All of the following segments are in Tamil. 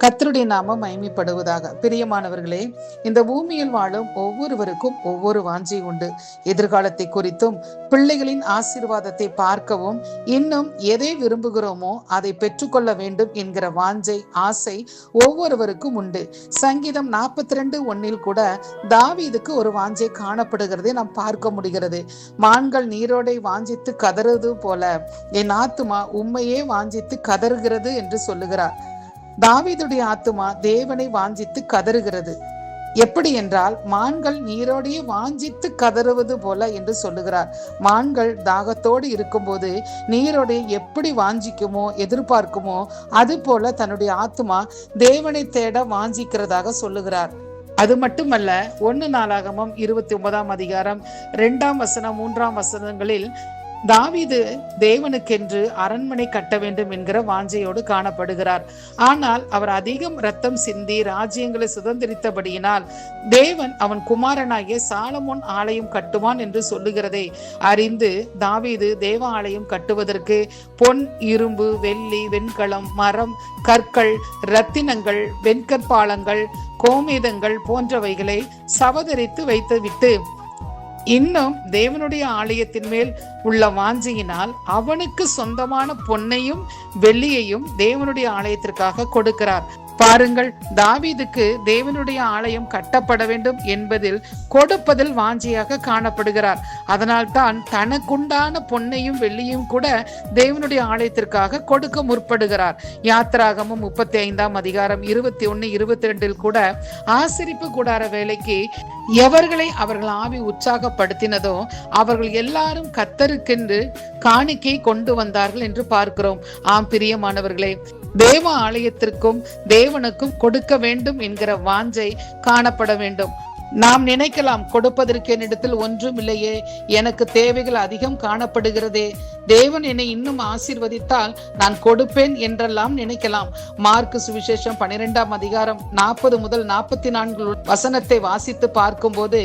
கர்த்தருடைய நாமம் மகிமைப்படுவதாக. பிரியமானவர்களே, இந்த பூமியில் வாழும் ஒவ்வொருவருக்கும் ஒவ்வொரு வாஞ்சை உண்டு. எதிர்காலத்தை குறித்தும் பிள்ளைகளின் ஆசீர்வாதத்தை பார்க்கவும் இன்னும் எதை விரும்புகிறோமோ அதை பெற்றுக்கொள்ள வேண்டும் என்கிற வாஞ்சை, ஆசை ஒவ்வொருவருக்கும் உண்டு. சங்கீதம் 42:1 கூட தாவீதுக்கு ஒரு வாஞ்சை காணப்படுகிறதை நாம் பார்க்க முடிகிறது. மான்கள் நீரோடை வாஞ்சித்து கதறுவது போல என் ஆத்துமா உம்மையே வாஞ்சித்து கதறுகிறது என்று சொல்லுகிறார். தாவீதுடைய ஆத்துமா தேவனை வாஞ்சித்து கதறுகிறது. எப்படி என்றால், மான்கள் நீரோடையே வாஞ்சித்து கதறுவது போல என்று சொல்லுகிறார். மான்கள் தாகத்தோடு இருக்கும்போது நீரோடை எப்படி வாஞ்சிக்குமோ, எதிர்பார்க்குமோ, அது போல தன்னுடைய ஆத்துமா தேவனை தேட வாஞ்சிக்கிறதாக சொல்லுகிறார். அது மட்டுமல்ல, 1 நாளாகமம் 29 2 3 தாவீது தேவனுக்கென்று அரண்மனை கட்ட வேண்டும் என்கிற வாஞ்சையோடு காணப்படுகிறார். ஆனால் அவர் அதிகம் ரத்தம் சிந்தி ராஜ்யங்களை சுதந்திரித்தபடியினால் தேவன் அவன் குமாரனாகிய சாலமோன் ஆலயம் கட்டுவான் என்று சொல்லுகிறதை அறிந்து தாவீது தேவ ஆலயம் கட்டுவதற்கு பொன், இரும்பு, வெள்ளி, வெண்கலம், மரம், கற்கள், இரத்தினங்கள், வெண்கற்பாலங்கள், கோமேதங்கள் போன்றவைகளை சவதரித்து வைத்துவிட்டு இன்னும் தேவனுடைய ஆலயத்தின் மேல் உள்ள வாஞ்சியினால் அவனுக்கு சொந்தமான பொன்னையும் வெள்ளியையும் தேவனுடைய ஆலயத்திற்காக கொடுக்கிறார். பாருங்கள், தாவீதுக்கு தேவனுடைய ஆலயம் கட்டப்பட வேண்டும் என்பதில் கொடுப்பதில் வாஞ்சியாக காணப்படுகிறார். அதனால் தான் தனக்குண்டான பொன்னையும் வெள்ளியும் கூட தேவனுடைய ஆலயத்திற்காக கொடுக்க முற்படுகிறார். யாத்திராகமம் 35 21, 22 கூட ஆசரிப்பு கூடார வேலைக்கு எவர்களை அவர்கள் ஆவி உற்சாகப்படுத்தினதோ அவர்கள் எல்லாரும் கர்த்தருக்கென்று காணிக்கை கொண்டு வந்தார்கள் என்று பார்க்கிறோம். ஆம் பிரியமானவர்களே, தேவ ஆலயத்திற்கும் தேவனுக்கும் கொடுக்க வேண்டும் என்கிற வாஞ்சை காணப்பட வேண்டும். நாம் நினைக்கலாம், கொடுப்பதற்கு என்னிடத்தில் ஒன்றும் இல்லையே, எனக்கு தேவைகள் அதிகம் காணப்படுகிறதே, தேவன் என்னை இன்னும் ஆசீர்வதித்தால் நான் கொடுப்பேன் என்றெல்லாம் நினைக்கலாம். மார்க்கு சுவிசேஷம் 12 40 முதல் 44 வாசித்து பார்க்கும்போது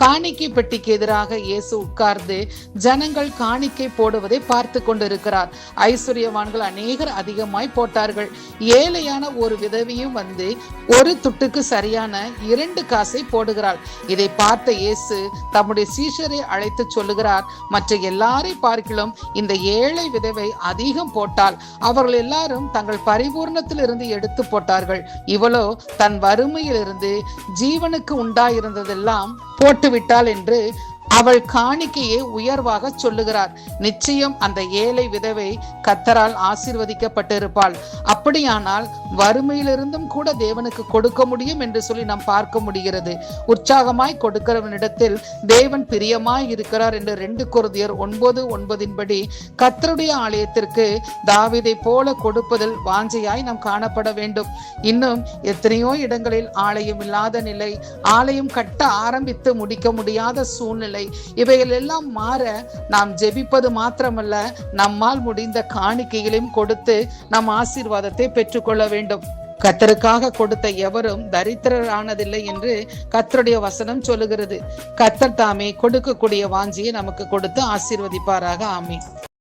காணிக்கை பெட்டிக்கு எதிராக இயேசு உட்கார்ந்து ஜனங்கள் காணிக்கை போடுவதை பார்த்து கொண்டிருக்கிறார். ஐஸ்வர்யவான்கள் அநேகர் அதிகமாய் போட்டார்கள். ஏழையான ஒரு விதவையும் வந்து ஒரு துட்டுக்கு சரியான 2 காசை போடுகிறார். இதை பார்த்த இயேசு தம்முடைய சீஷரை அழைத்து சொல்லுகிறார், மற்ற எல்லாரை பார்க்கிலும் இந்த ஏழை விதவை அதிகம் போட்டால். அவர்கள் எல்லாரும் தங்கள் பரிபூர்ணத்திலிருந்து எடுத்து போட்டார்கள். இவளோ தன் வறுமையிலிருந்து ஜீவனுக்கு உண்டாயிருந்ததெல்லாம் போட்டுவிட்டாள் என்று அவள் காணிக்கையை உயர்வாக சொல்லுகிறார். நிச்சயம் அந்த ஏழை விதவை கர்த்தரால் ஆசீர்வதிக்கப்பட்டிருப்பாள். அப்படியானால் வறுமையிலிருந்தும் கூட தேவனுக்கு கொடுக்க முடியும் என்று சொல்லி நாம் பார்க்க முடிகிறது. உற்சாகமாய் கொடுக்கிறவனிடத்தில் தேவன் பிரியமாய் இருக்கிறார் என்று 2 கொரிந்தியர் 9:9 கர்த்தருடைய ஆலயத்திற்கு தாவீதை போல கொடுப்பதில் வாஞ்சையாய் நாம் காணப்பட வேண்டும். இன்னும் எத்தனையோ இடங்களில் ஆலயம் இல்லாத நிலை, ஆலயம் கட்ட ஆரம்பித்து முடிக்க முடியாத சூழ்நிலை, இவைகள் எல்லாம் மாற நாம் ஜெபிப்பது மாத்திரமல்ல, நம்மால் முடிந்த காணிக்கைகளையும் கொடுத்து நம் ஆசீர்வாதத்தை பெற்றுக்கொள்ள வேண்டும். கர்த்தருக்காக கொடுத்த எவரும் தரித்திரரானதில்லை என்று கர்த்தருடைய வசனம் சொல்லுகிறது. கர்த்தர் தாமே கொடுக்கக்கூடிய வாஞ்சியை நமக்கு கொடுத்து ஆசீர்வதிப்பாராக. ஆமென்.